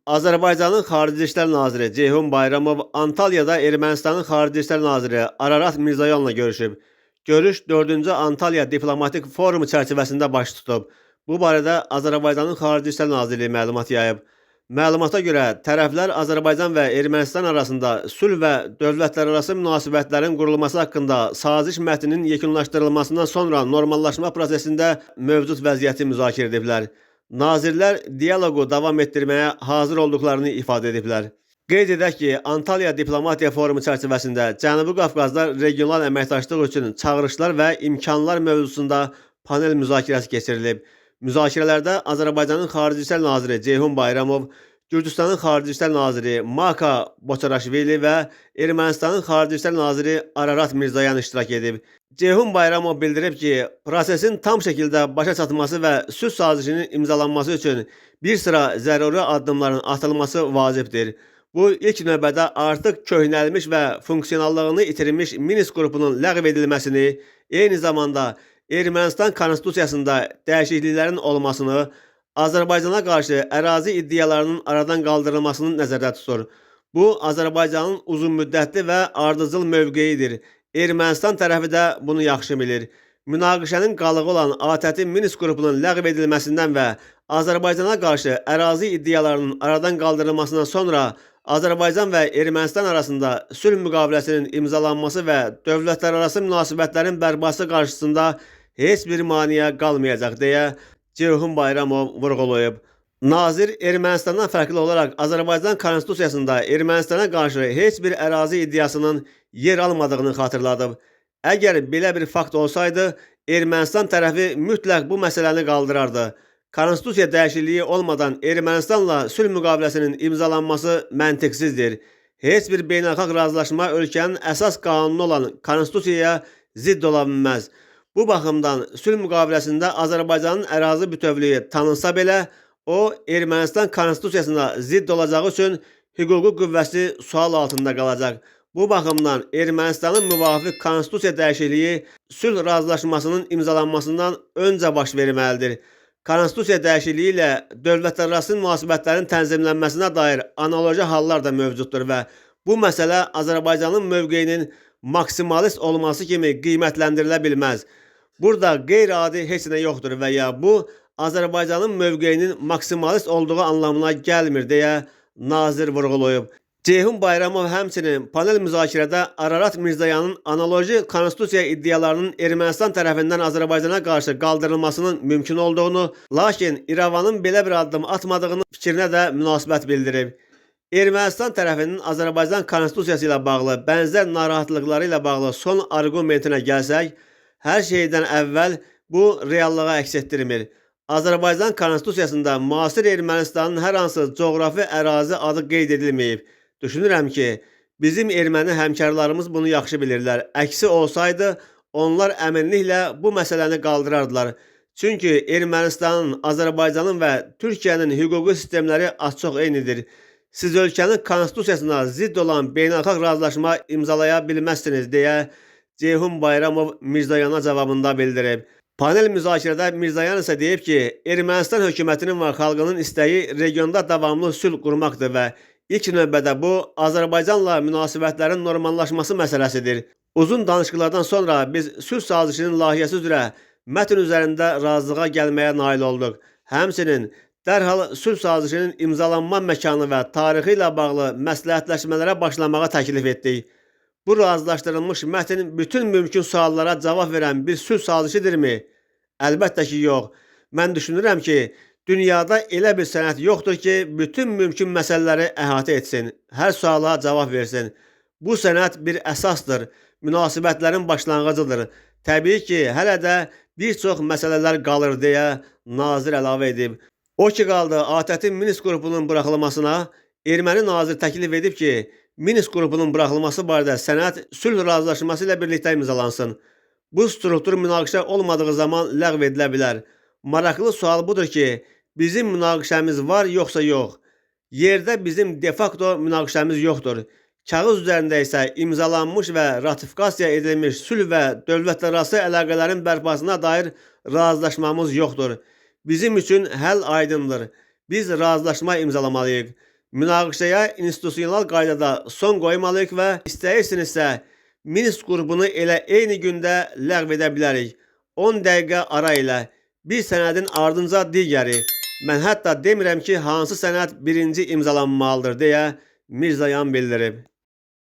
Azərbaycanın Xarici İşlər Naziri Ceyhun Bayramov Antalyada Ermənistanın Xarici İşlər Naziri Ararat Mirzoyanla görüşüb. Görüş 4-cü Antalya Diplomatik Forumu çərçivəsində baş tutub. Bu barədə Azərbaycanın Xarici İşlər Nazirliyi məlumat yayıb. Məlumata görə tərəflər Azərbaycan və Ermənistan arasında sülh və dövlətlərarası münasibətlərin qurulması haqqında saziş mətninin yekunlaşdırılmasından sonra normallaşma prosesində mövcud vəziyyəti müzakirə ediblər. Nazirlər dialoqu davam etdirməyə hazır olduqlarını ifadə ediblər. Qeyd edək ki, Antalya Diplomatiya Forumu çərçivəsində Cənubi Qafqazda regional əməkdaşlıq üçün çağırışlar və imkanlar mövzusunda panel müzakirəsi keçirilib. Müzakirələrdə Azərbaycanın Xarici İşlər Naziri Ceyhun Bayramov, Gürcüstanın Xarici İşlər Naziri Maka Boçaraşvili və Ermənistanın Xarici İşlər Naziri Ararat Mirzoyan iştirak edib. Ceyhun Bayramov bildirib ki, prosesin tam şəkildə başa çatması və sülh sazişinin imzalanması üçün bir sıra zəruri addımların atılması vacibdir. Bu, ilk növbədə artıq köhnəlmiş və funksionallığını itirmiş Minsk qrupunun ləğv edilməsini, eyni zamanda Ermənistan konstitusiyasında dəyişikliklərin olmasını, Azərbaycana qarşı ərazi iddialarının aradan qaldırılmasını nəzərdə tutur. Bu, Azərbaycanın uzunmüddətli və ardıcıl mövqeyidir. Ermənistan tərəfi də bunu yaxşı bilir. Münaqişənin qalığı olan ATƏT Minsk qrupunun ləğv edilməsindən və Azərbaycana qarşı ərazi iddialarının aradan qaldırılmasından sonra Azərbaycan və Ermənistan arasında sülh müqaviləsinin imzalanması və dövlətlərarası münasibətlərin bərpası qarşısında heç bir maneə qalmayacaq deyə Ceyhun Bayramov vurğulayıb. Nazir Ermənistandan fərqli olaraq Azərbaycan konstitusiyasında Ermənistana qarşı heç bir ərazi iddiasının yer almadığını xatırladıb. Əgər belə bir fakt olsaydı, Ermənistan tərəfi mütləq bu məsələni qaldırardı. Konstitusiya dəyişikliyi olmadan Ermənistanla sülh müqaviləsinin imzalanması məntiqsizdir. Heç bir beynəlxalq razılaşma ölkənin əsas qanunu olan konstitusiyaya zidd ola bilməz. Bu baxımdan sülh müqaviləsində Azərbaycanın ərazi bütövlüyü tanınsa belə, o Ermənistan konstitusiyasına zidd olacağı üçün hüquqi qüvvəsi sual altında qalacaq. Bu baxımdan Ermənistanın müvafiq konstitusiya dəyişikliyi sülh razılaşmasının imzalanmasından öncə baş verməlidir. Konstitusiya dəyişikliyi ilə dövlətlərarası münasibətlərin tənzimlənməsinə dair analoji hallar da mövcuddur və bu məsələ Azərbaycanın mövqeyinin maksimalist olması kimi qiymətləndirilə bilməz. Burada qeyri-adi heç nə yoxdur və ya bu Azərbaycanın mövqeyinin maksimalist olduğu anlamına gəlmir deyə nazir vurğulayıb. Ceyhun Bayramov həmçinin panel müzakirədə Ararat Mirzoyanın analoji konstitusiya iddialarının Ermənistan tərəfindən Azərbaycana qarşı qaldırılmasının mümkün olduğunu, lakin İrəvanın belə bir addım atmadığını fikrinə də münasibət bildirib. Ermənistan tərəfinin Azərbaycan konstitusiyası ilə bağlı bənzər narahatlıqları ilə bağlı son arqumentinə gəlsək, hər şeydən əvvəl bu reallığa əks etdirmir. Azərbaycan konstitusiyasında müasir Ermənistanın hər hansı coğrafi ərazi adı qeyd edilməyib. Düşünürəm ki, bizim erməni həmkarlarımız bunu yaxşı bilirlər. Əksi olsaydı, onlar əminliklə bu məsələni qaldırardılar. Çünki Ermənistanın, Azərbaycanın və Türkiyənin hüquqi sistemləri az-çox eynidir. Siz ölkənin konstitusiyasına zidd olan beynəlxalq razılaşma imzalaya bilməzsiniz deyə Ceyhun Bayramov Mirzoyana cavabında bildirib. Panel müzakirədə Mirzoyan isə deyib ki, Ermənistan hökumətinin və xalqının istəyi regionda davamlı sülh qurmaqdır və İlk növbədə bu, Azərbaycanla münasibətlərin normallaşması məsələsidir. Uzun danışıqlardan sonra biz sülh sazişinin layihəsi üzrə mətn üzərində razılığa gəlməyə nail olduq. Həmçinin dərhal sülh sazişinin imzalanma məkanı və tarixi ilə bağlı məsləhətləşmələrə başlamağa təklif etdik. Bu razılaşdırılmış mətn bütün mümkün suallara cavab verən bir sülh sazişidirmi? Əlbəttə ki, yox. Mən düşünürəm ki, dünyada elə bir sənət yoxdur ki, bütün mümkün məsələləri əhatə etsin, hər suala cavab versin. Bu sənət bir əsasdır, münasibətlərin başlanğıcıdır. Təbii ki, hələ də bir çox məsələlər qalır deyə nazir əlavə edib. O ki qaldı ATƏT Minsk qrupunun buraxılmasına, erməni nazir təklif edib ki, Minsk qrupunun buraxılması barədə sənəd sülh razılaşması ilə birlikdə imzalansın. Bu struktur münaqişə olmadığı zaman ləğv edilə bilər. Maraqlı sual budur ki, bizim münaqişəmiz var yoxsa yox? Yerdə bizim de facto münaqişəmiz yoxdur. Kağız üzərində isə imzalanmış və ratifikasiya edilmiş sülh və dövlətlərarası əlaqələrin bərpasına dair razılaşmamız yoxdur. Bizim üçün həll aydındır. Biz razılaşma imzalamalıyıq. Münaqişəyə institusional qaydada son qoymalıyıq və istəyirsinizsə Minsk qrupunu elə eyni gündə ləğv edə bilərik. 10 dəqiqə ara ilə bir sənədin ardınca digəri. Mən hətta demirəm ki, hansı sənəd birinci imzalanmalıdır deyə Mirzoyan bildirib.